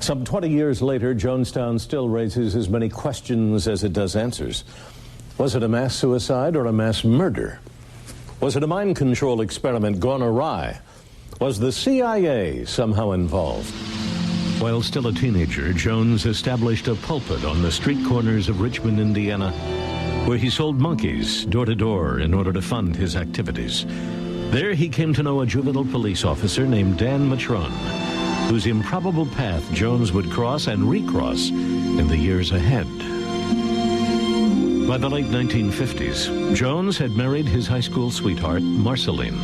Some 20 years later, Jonestown still raises as many questions as it does answers. Was it a mass suicide or a mass murder? Was it a mind control experiment gone awry? Was the CIA somehow involved? While still a teenager, Jones established a pulpit on the street corners of Richmond, Indiana, where he sold monkeys door to door in order to fund his activities. There he came to know a juvenile police officer named Dan Matron, whose improbable path Jones would cross and recross in the years ahead. By the late 1950s, Jones had married his high school sweetheart, Marceline,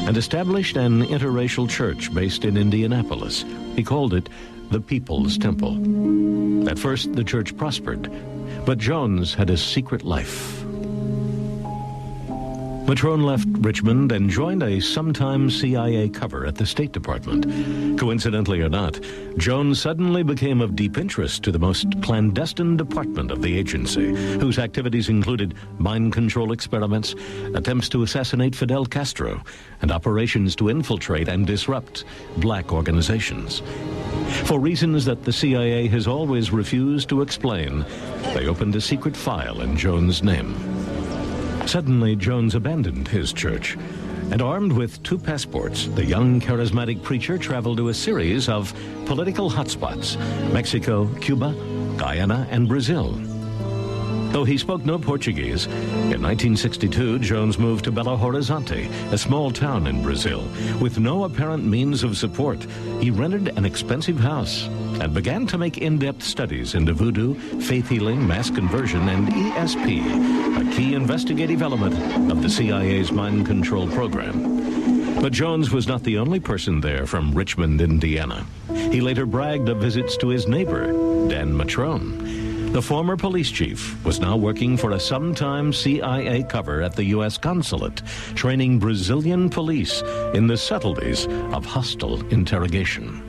and established an interracial church based in Indianapolis. He called it the People's Temple. At first, the church prospered, but Jones had a secret life. Matron left Richmond and joined a sometime CIA cover at the State Department. Coincidentally or not, Jones suddenly became of deep interest to the most clandestine department of the agency, whose activities included mind control experiments, attempts to assassinate Fidel Castro, and operations to infiltrate and disrupt black organizations. For reasons that the CIA has always refused to explain, they opened a secret file in Jones' name. Suddenly, Jones abandoned his church, and armed with 2 passports, the young charismatic preacher traveled to a series of political hotspots: Mexico, Cuba, Guyana, and Brazil. Though he spoke no Portuguese, in 1962, Jones moved to Belo Horizonte, a small town in Brazil. With no apparent means of support, he rented an expensive house and began to make in-depth studies into voodoo, faith healing, mass conversion, and ESP, a key investigative element of the CIA's mind control program. But Jones was not the only person there from Richmond, Indiana. He later bragged of visits to his neighbor, Dan Matron. The former police chief was now working for a sometime CIA cover at the U.S. consulate, training Brazilian police in the subtleties of hostile interrogation.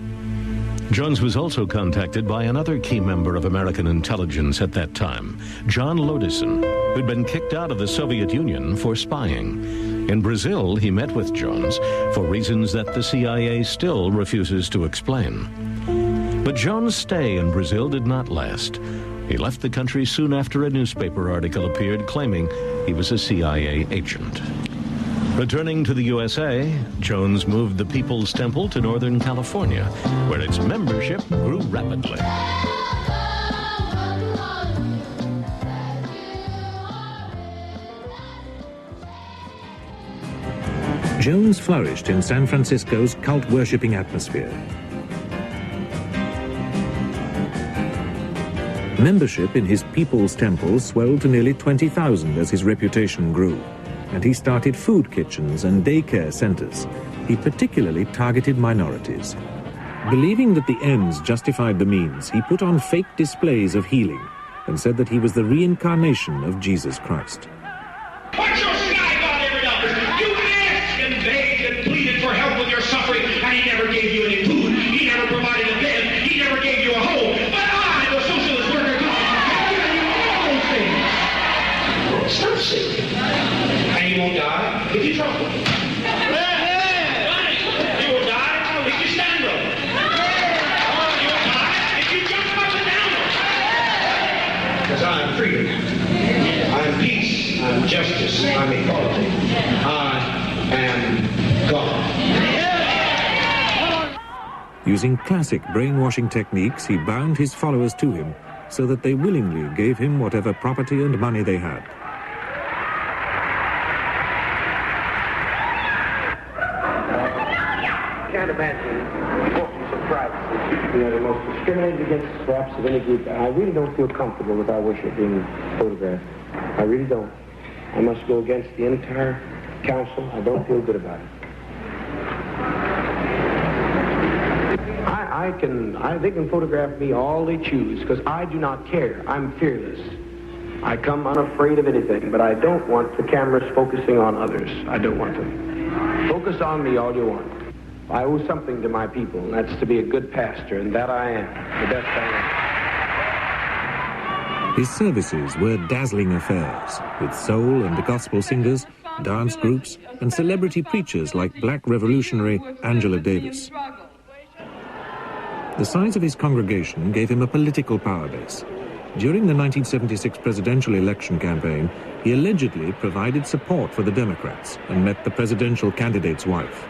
Jones was also contacted by another key member of American intelligence at that time, John Lodison, who'd been kicked out of the Soviet Union for spying. In Brazil, he met with Jones for reasons that the CIA still refuses to explain. But Jones' stay in Brazil did not last. He left the country soon after a newspaper article appeared claiming he was a CIA agent. Returning to the USA, Jones moved the People's Temple to Northern California, where its membership grew rapidly. Jones flourished in San Francisco's cult-worshipping atmosphere. Membership in his People's Temple swelled to nearly 20,000 as his reputation grew, and he started food kitchens and daycare centers. He particularly targeted minorities. Believing that the ends justified the means, he put on fake displays of healing and said that he was the reincarnation of Jesus Christ. What's your sky God ever done? You asked and begged and pleaded for help with your suffering, and he never gave you any food. He never provided a bed. He never gave you a home. But I, the socialist worker God, have given you all those things. Stop sick. And you won't die if you trouble. You will die if you stand up. You will die if you jump up and down. Because I am freedom. I am peace. I am justice. I am equality. I am God. Using classic brainwashing techniques, he bound his followers to him so that they willingly gave him whatever property and money they had. Can't imagine walking some privacy. You know, the most discriminated against perhaps of any group. I really don't feel comfortable with our worship being photographed. I really don't. I must go against the entire council. I don't feel good about it. They can photograph me all they choose, because I do not care. I'm fearless. I come unafraid of anything, but I don't want the cameras focusing on others. I don't want them. Focus on me all you want. I owe something to my people, and that's to be a good pastor, and that I am, the best I am. His services were dazzling affairs, with soul and gospel singers, dance groups, and celebrity preachers like black revolutionary Angela Davis. The size of his congregation gave him a political power base. During the 1976 presidential election campaign, he allegedly provided support for the Democrats and met the presidential candidate's wife.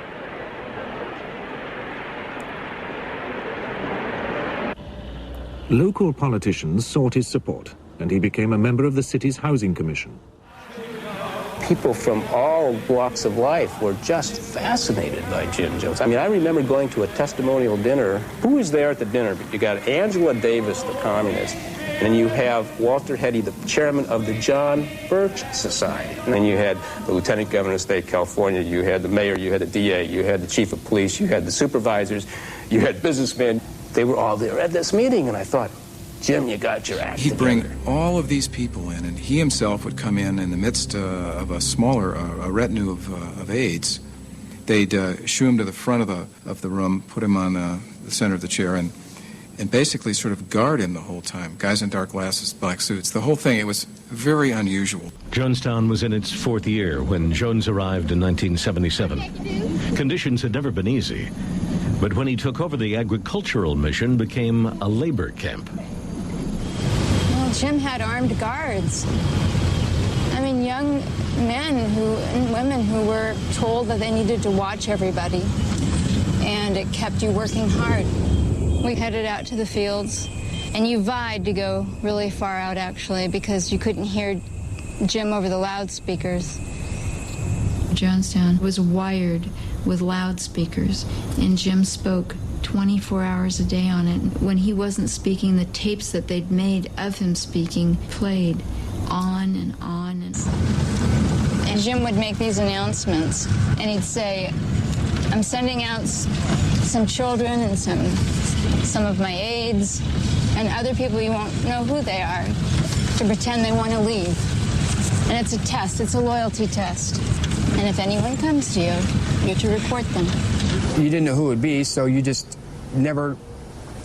Local politicians sought his support, and he became a member of the city's housing commission. People from all walks of life were just fascinated by Jim Jones. I mean, I remember going to a testimonial dinner. Who was there at the dinner? You got Angela Davis, the communist, and you have Walter Heady, the chairman of the John Birch Society. And then you had the lieutenant governor of the state of California, you had the mayor, you had the DA, you had the chief of police, you had the supervisors, you had businessmen. They were all there at this meeting, and I thought, Jim, you got your act He'd together. bring all of these people in, and he himself would come in the midst of a smaller a retinue of aides. They'd shoo him to the front of the room, put him on the center of the chair, and basically sort of guard him the whole time. Guys in dark glasses, black suits, the whole thing. It was very unusual. Jonestown was in its fourth year when Jones arrived in 1977. Conditions had never been easy, but when he took over, the agricultural mission became a labor camp. Well, Jim had armed guards. I mean, young men and women who were told that they needed to watch everybody, and it kept you working hard. We headed out to the fields, and you vied to go really far out, actually, because you couldn't hear Jim over the loudspeakers. Jonestown was wired with loudspeakers, and Jim spoke 24 hours a day on it. When he wasn't speaking, the tapes that they'd made of him speaking played on and on and on. And Jim would make these announcements, and he'd say, I'm sending out some children and some of my aides and other people you won't know who they are to pretend they want to leave. And it's a test. It's a loyalty test. And if anyone comes to you, you're to report them. You didn't know who it would be, so you just never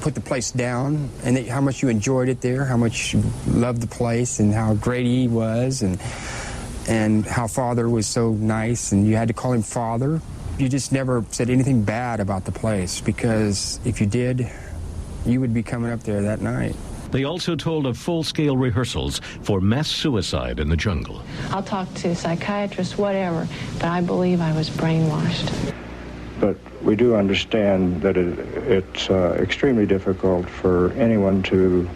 put the place down, and how much you enjoyed it there, how much you loved the place, and how great he was, and how Father was so nice, and you had to call him Father. You just never said anything bad about the place, because if you did, you would be coming up there that night. They also told of full-scale rehearsals for mass suicide in the jungle. I'll talk to psychiatrists, whatever, but I believe I was brainwashed. But we do understand that it's extremely difficult for anyone to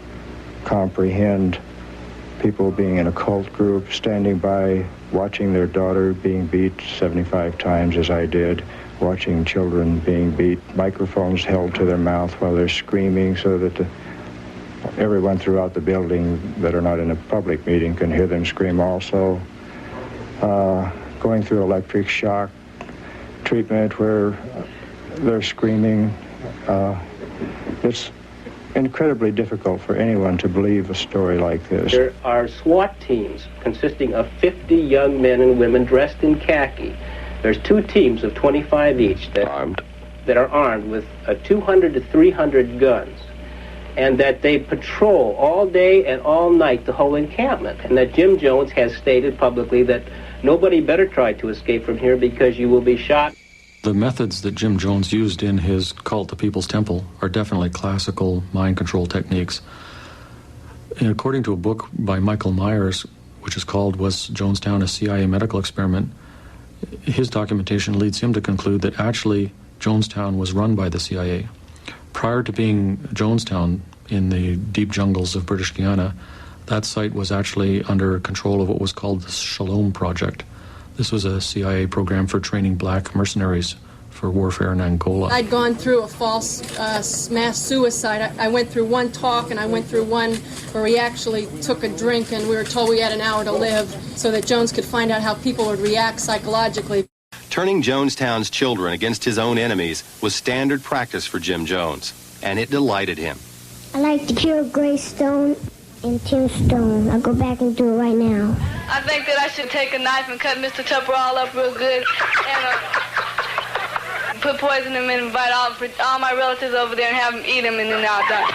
comprehend people being in a cult group, standing by, watching their daughter being beat 75 times as I did, watching children being beat, microphones held to their mouth while they're screaming so that everyone throughout the building that are not in a public meeting can hear them scream also. Going through electric shock treatment where they're screaming. It's incredibly difficult for anyone to believe a story like this. There are SWAT teams consisting of 50 young men and women dressed in khaki. There's 2 teams of 25 each that are armed with 200 to 300 guns, and that they patrol all day and all night the whole encampment, and that Jim Jones has stated publicly that nobody better try to escape from here because you will be shot. The methods that Jim Jones used in his cult, the People's Temple, are definitely classical mind control techniques. And according to a book by Michael Myers, which is called Was Jonestown a CIA Medical Experiment, his documentation leads him to conclude that actually Jonestown was run by the CIA. Prior to being Jonestown in the deep jungles of British Guiana, that site was actually under control of what was called the Shalom Project. This was a CIA program for training black mercenaries for warfare in Angola. I'd gone through a false mass suicide. I went through one talk, and I went through one where we actually took a drink, and we were told we had an hour to live so that Jones could find out how people would react psychologically. Turning Jonestown's children against his own enemies was standard practice for Jim Jones, and it delighted him. I like to kill Greystone and Tombstone. I'll go back and do it right now. I think that I should take a knife and cut Mr. Tupper all up real good and put poison in him and invite all my relatives over there and have them eat him, and then I'll die.